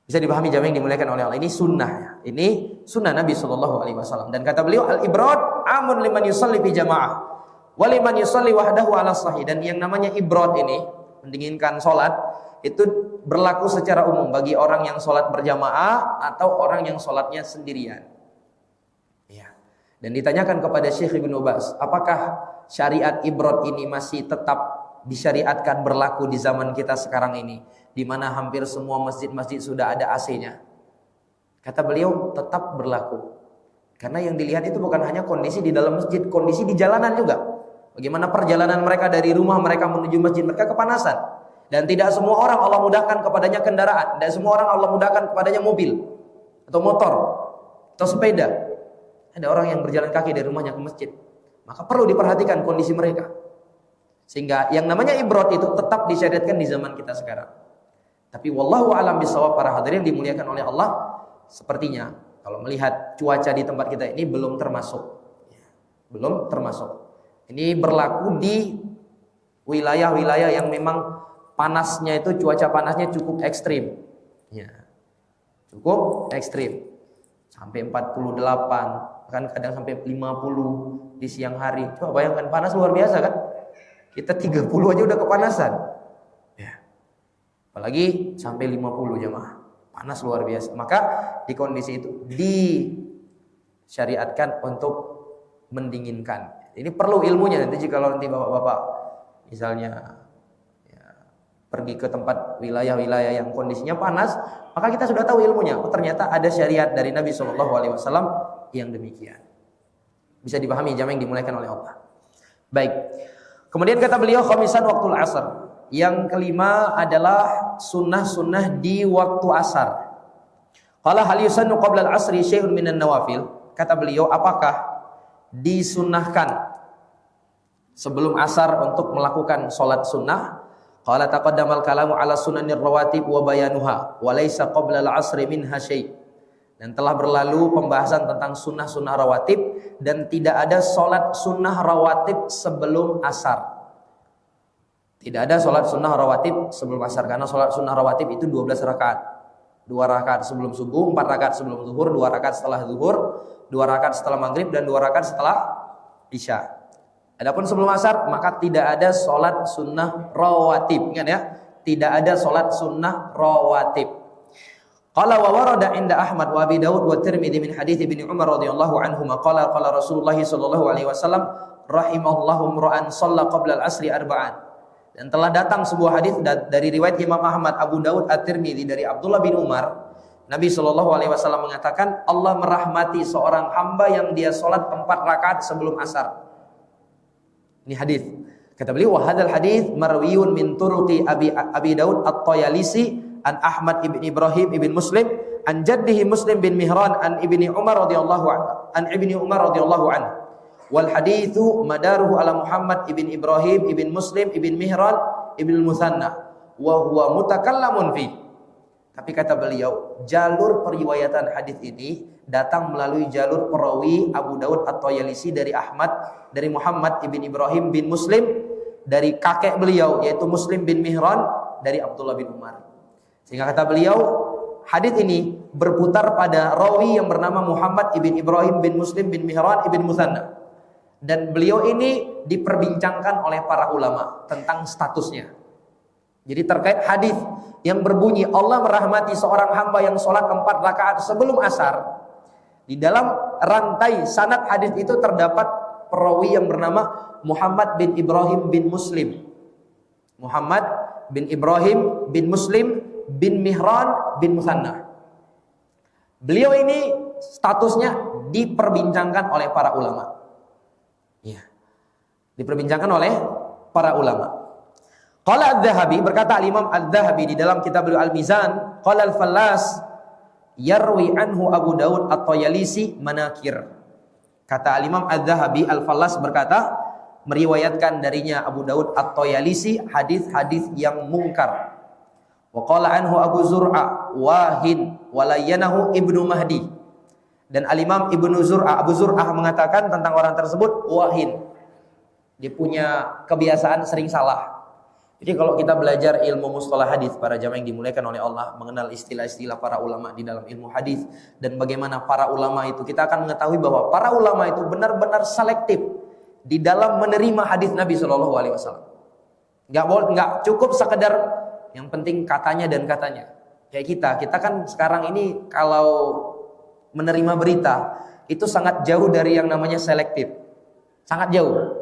Bisa dipahami jamaah yang dimuliakan oleh Allah. Ini sunnah ya. Ini sunnah Nabi sallallahu alaihi wasallam. Dan kata beliau, al-ibrad amun liman yusalli fi jamaah wa liman yusalli wahdahu ala sahih. Dan yang namanya ibrad ini, mendinginkan salat, itu berlaku secara umum bagi orang yang salat berjamaah atau orang yang salatnya sendirian. Ya. Dan ditanyakan kepada Syekh Ibnu Baz, apakah syariat ibrad ini masih tetap disyariatkan berlaku di zaman kita sekarang ini, di mana hampir semua masjid-masjid sudah ada AC-nya? Kata beliau, tetap berlaku. Karena yang dilihat itu bukan hanya kondisi di dalam masjid, kondisi di jalanan juga. Bagaimana perjalanan mereka dari rumah mereka menuju masjid, mereka kepanasan. Dan tidak semua orang Allah mudahkan kepadanya kendaraan, tidak semua orang Allah mudahkan kepadanya mobil atau motor atau sepeda. Ada orang yang berjalan kaki dari rumahnya ke masjid. Maka perlu diperhatikan kondisi mereka. Sehingga yang namanya ibrad itu tetap disyariatkan di zaman kita sekarang. Tapi wallahu a'lam bishawab, para hadirin dimuliakan oleh Allah, sepertinya kalau melihat cuaca di tempat kita ini belum termasuk. Belum termasuk. Ini berlaku di wilayah-wilayah yang memang panasnya itu, cuaca panasnya cukup ekstrim. Ya. Cukup ekstrim. Sampai 48, bahkan kadang sampai 50 di siang hari. Coba bayangkan, panas luar biasa kan? Kita 30 aja udah kepanasan. Ya. Apalagi sampai 50 jemaah. Panas luar biasa. Maka di kondisi itu disyariatkan untuk mendinginkan. Ini perlu ilmunya. Nanti kalau nanti bapak-bapak misalnya pergi ke tempat wilayah-wilayah yang kondisinya panas, maka kita sudah tahu ilmunya. Oh, ternyata ada syariat dari Nabi SAW yang demikian. Bisa dipahami jamaah yang dimuliakan oleh Allah. Baik. Kemudian kata beliau khamisan waktul asar. Yang kelima adalah sunnah-sunnah di waktu asar. Qala hal yusannu qabla al-asri syai'un minan nawafil. Kata beliau, apakah disunnahkan sebelum asar untuk melakukan sholat sunnah? Qala taqaddamal kalamu ala sunanir rawatib wa bayanuha wa laisa qabla al-'asri minha syai'. Dan telah berlalu pembahasan tentang sunnah-sunnah rawatib dan tidak ada salat sunnah rawatib sebelum asar. Tidak ada salat sunnah rawatib sebelum asar karena salat sunnah rawatib itu 12 rakaat. 2 rakaat sebelum subuh, 4 rakaat sebelum zuhur, 2 rakaat setelah zuhur, 2 rakaat setelah maghrib dan 2 rakaat setelah isya. Adapun sebelum asar maka tidak ada sholat sunnah rawatib. Ingat ya, tidak ada sholat sunnah rawatib. Qala wa warada inda Ahmad wa Abi Dawud wa Tirmidzi min hadits Ibnu Umar radhiyallahu anhuma qala Rasulullah sallallahu alaihi wasallam rahimallahu imra'an shalla qabla al-'asri arba'an. Dan telah datang sebuah hadis dari riwayat Imam Ahmad, Abu Dawud, At-Tirmidzi dari Abdullah bin Umar. Nabi sallallahu alaihi wasallam mengatakan, Allah merahmati seorang hamba yang dia salat 4 rakaat sebelum asar. Ini hadis. Kata beliau, wa hadzal hadis marwiyun min turuqi Abi Daud At-Tayalisi an Ahmad ibn Ibrahim ibn Muslim an jaddihi Muslim bin Mihran an Ibni Umar radhiyallahu anhu. Wal haditsu madaruhu ala Muhammad ibn Ibrahim ibn Muslim ibn Mihran ibn Musanna wa huwa mutakallamun fi. Tapi kata beliau, jalur periwayatan hadis ini datang melalui jalur perawi Abu Daud At-Tayalisi dari Ahmad, dari Muhammad ibn Ibrahim bin Muslim, dari kakek beliau yaitu Muslim bin Mihran, dari Abdullah bin Umar. Sehingga kata beliau, hadis ini berputar pada rawi yang bernama Muhammad ibn Ibrahim bin Muslim bin Mihran ibn Musanna. Dan beliau ini diperbincangkan oleh para ulama tentang statusnya. Jadi terkait hadis yang berbunyi Allah merahmati seorang hamba yang sholat 4 rakaat sebelum asar, di dalam rantai sanad hadis itu terdapat perawi yang bernama Muhammad bin Ibrahim bin Muslim, Muhammad bin Ibrahim bin Muslim bin Mihran bin Musanna. Beliau ini statusnya diperbincangkan oleh para ulama. Ya, diperbincangkan oleh para ulama. Qala Adz-Dzahabi, berkata Imam Adz-Dzahabi di dalam kitab Al-Mizan, qala Al-Fallas yarwi anhu Abu Daud At-Tayalisi manakir. Kata Imam Adz-Dzahabi, Al-Fallas berkata, meriwayatkan darinya Abu Daud At-Tayalisi hadis-hadis yang mungkar. Wa qala anhu Abu Zur'a wahin walayanahu Ibnu Mahdi. Dan Al-Imam Abu Zur'ah mengatakan tentang orang tersebut wahin. Dia punya kebiasaan sering salah. Jadi kalau kita belajar ilmu mustalah hadis, para jamaah yang dimuliakan oleh Allah, mengenal istilah-istilah para ulama di dalam ilmu hadis dan bagaimana para ulama itu, kita akan mengetahui bahwa para ulama itu benar-benar selektif di dalam menerima hadis Nabi Shallallahu Alaihi Wasallam. Nggak cukup sekedar yang penting katanya dan katanya. Kayak kita kan sekarang ini kalau menerima berita itu sangat jauh dari yang namanya selektif, sangat jauh.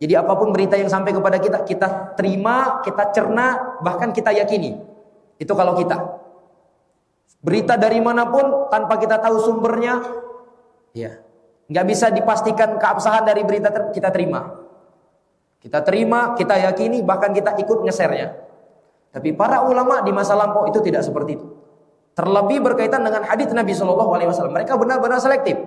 Jadi apapun berita yang sampai kepada kita, kita terima, kita cerna, bahkan kita yakini. Itu kalau kita. Berita dari manapun tanpa kita tahu sumbernya, ya, nggak bisa dipastikan keabsahan dari berita kita terima. Kita terima, kita yakini, bahkan kita ikut nge-share-nya. Tapi para ulama di masa lampau itu tidak seperti itu. Terlebih berkaitan dengan hadis Nabi Shallallahu Alaihi Wasallam, mereka benar-benar selektif.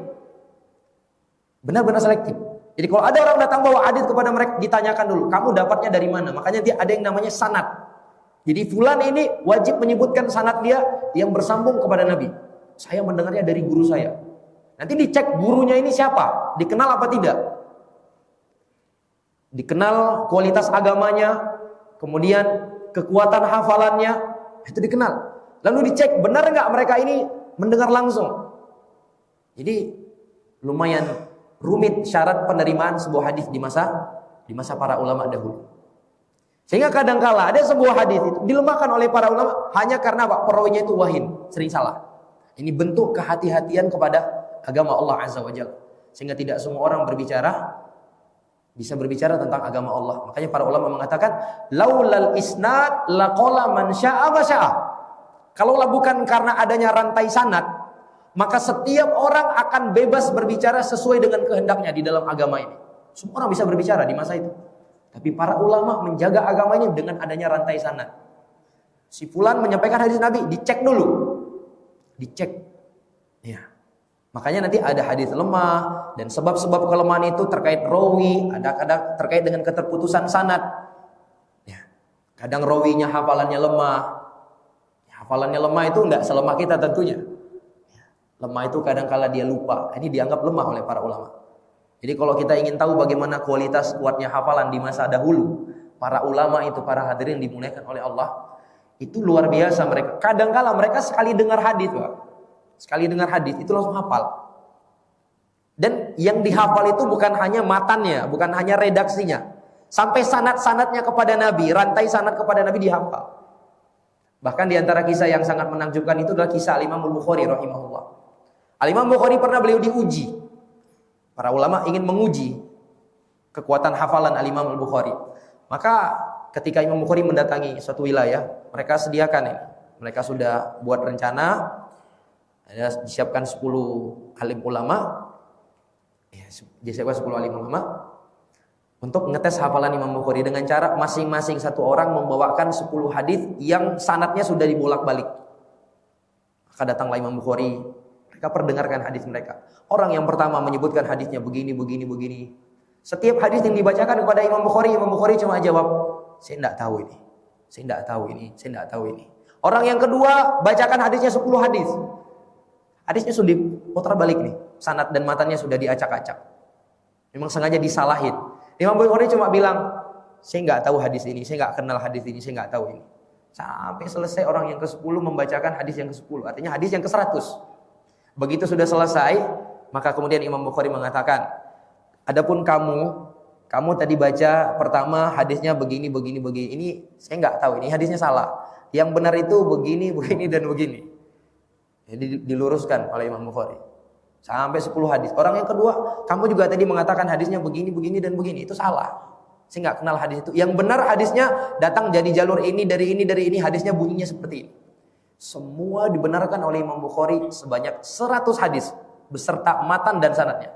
Benar-benar selektif. Jadi kalau ada orang datang bawa hadis kepada mereka, ditanyakan dulu, kamu dapatnya dari mana? Makanya dia ada yang namanya sanad. Jadi fulan ini wajib menyebutkan sanad dia yang bersambung kepada Nabi. Saya mendengarnya dari guru saya. Nanti dicek gurunya ini siapa, dikenal apa tidak. Dikenal kualitas agamanya, kemudian kekuatan hafalannya, itu dikenal. Lalu dicek benar nggak mereka ini mendengar langsung. Jadi lumayan rumit syarat penerimaan sebuah hadis di masa para ulama dahulu. Sehingga kadangkala ada sebuah hadis itu dilemahkan oleh para ulama hanya karena perawinya itu wahin, sering salah. Ini bentuk kehati-hatian kepada agama Allah Azza wa Jalla. Sehingga tidak semua orang bisa berbicara tentang agama Allah. Makanya para ulama mengatakan laulal isnad laqala man syaa ma syaa. Kalaulah bukan karena adanya rantai sanad, maka setiap orang akan bebas berbicara sesuai dengan kehendaknya di dalam agama ini. Semua orang bisa berbicara di masa itu. Tapi para ulama menjaga agama ini dengan adanya rantai sanad. Si fulan menyampaikan hadis Nabi, dicek dulu. Dicek. Ya. Makanya nanti ada hadis lemah dan sebab-sebab kelemahan itu terkait rawi, ada kadang terkait dengan keterputusan sanad. Ya. Kadang rawinya hafalannya lemah. Ya, hafalannya lemah itu enggak selemah kita tentunya. Ya. Lemah itu kadang kala dia lupa. Ini dianggap lemah oleh para ulama. Jadi kalau kita ingin tahu bagaimana kualitas kuatnya hafalan di masa dahulu, para ulama itu, para hadirin dimuliakan oleh Allah, itu luar biasa mereka. Kadangkala mereka sekali dengar hadis, Pak. Sekali dengar hadis itu langsung hafal. Dan yang dihafal itu bukan hanya matannya, bukan hanya redaksinya. Sampai sanad-sanadnya kepada Nabi, rantai sanad kepada Nabi dihafal. Bahkan di antara kisah yang sangat menakjubkan itu adalah kisah Al-Imam Al-Bukhari rahimahullah. Al-Imam Bukhari pernah beliau diuji. Para ulama ingin menguji kekuatan hafalan Al-Imam Al-Bukhari. Maka ketika Imam Bukhari mendatangi suatu wilayah, mereka sediakan ini. Mereka sudah buat rencana, ada disiapkan 10 alim ulama. Ya, disiapkan 10 alim ulama untuk ngetes hafalan Imam Bukhari dengan cara masing-masing satu orang membawakan 10 hadis yang sanadnya sudah dibolak-balik. Maka datanglah Imam Bukhari, mereka perdengarkan hadis mereka. Orang yang pertama menyebutkan hadisnya begini. Setiap hadis yang dibacakan kepada Imam Bukhari cuma jawab, saya tidak tahu ini. Saya tidak tahu ini. Orang yang kedua bacakan hadisnya 10 hadis. Hadisnya sudah diputar balik nih. Sanad dan matanya sudah diacak-acak. Memang sengaja disalahin. Imam Bukhari cuma bilang, saya tidak tahu hadis ini, saya tidak kenal hadis ini, saya tidak tahu ini. Sampai selesai orang yang ke-10 membacakan hadis yang ke-10. Artinya hadis yang ke-100. Begitu sudah selesai, maka kemudian Imam Bukhari mengatakan, adapun kamu tadi baca pertama hadisnya begini. Ini saya nggak tahu, ini hadisnya salah. Yang benar itu begini dan begini. Jadi diluruskan oleh Imam Bukhari. Sampai 10 hadis. Orang yang kedua, kamu juga tadi mengatakan hadisnya begini dan begini. Itu salah. Saya nggak kenal hadis itu. Yang benar hadisnya datang jadi jalur ini, dari ini, hadisnya bunyinya seperti ini. Semua dibenarkan oleh Imam Bukhari sebanyak 100 hadis beserta matan dan sanadnya.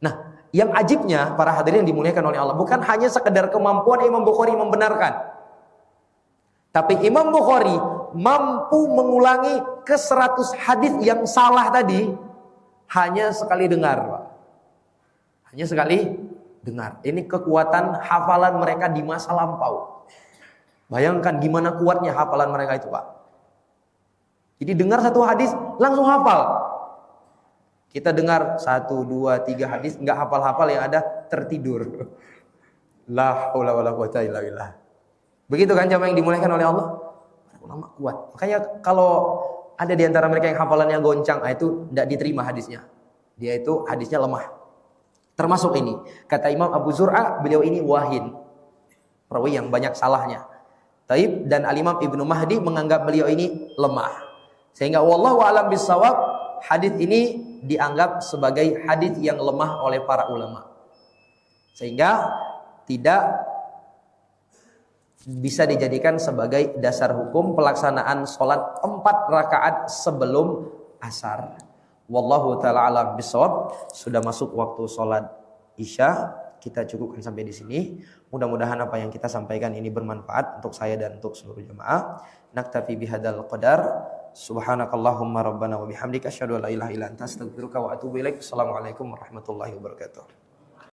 Nah, yang ajibnya para hadirin dimuliakan oleh Allah, bukan hanya sekedar kemampuan Imam Bukhari membenarkan, tapi Imam Bukhari mampu mengulangi ke 100 hadis yang salah tadi hanya sekali dengar, Pak. Hanya sekali dengar. Ini kekuatan hafalan mereka di masa lampau. Bayangkan gimana kuatnya hafalan mereka itu, Pak. Jadi dengar satu hadis langsung hafal. Kita dengar 1, 2, 3 hadis nggak hafal-hafal, yang ada tertidur. La haula wala quwata illa billah. Begitu kan jamaah yang dimuliakan oleh Allah? Ulama kuat. Makanya kalau ada di antara mereka yang hafalannya goncang, itu tidak diterima hadisnya. Dia itu hadisnya lemah. Termasuk ini. Kata Imam Abu Zur'a, beliau ini wahin. Perawi yang banyak salahnya. Taib, dan Al-Imam Ibnu Mahdi menganggap beliau ini lemah. Sehingga wallahu a'lam bissawab, hadis ini dianggap sebagai hadis yang lemah oleh para ulama. Sehingga tidak bisa dijadikan sebagai dasar hukum pelaksanaan sholat 4 rakaat sebelum asar. Wallahu ta'ala a'lam bissawab. Sudah masuk waktu sholat Isya. Kita cukupkan sampai di sini. Mudah-mudahan apa yang kita sampaikan ini bermanfaat untuk saya dan untuk seluruh jemaah. Naktafi bihadzal qadar. Subhanakallahumma rabbana wa bihamdika asyhadu an la ilaha illa anta astaghfiruka wa atubu ilaik. Assalamualaikum warahmatullahi wabarakatuh.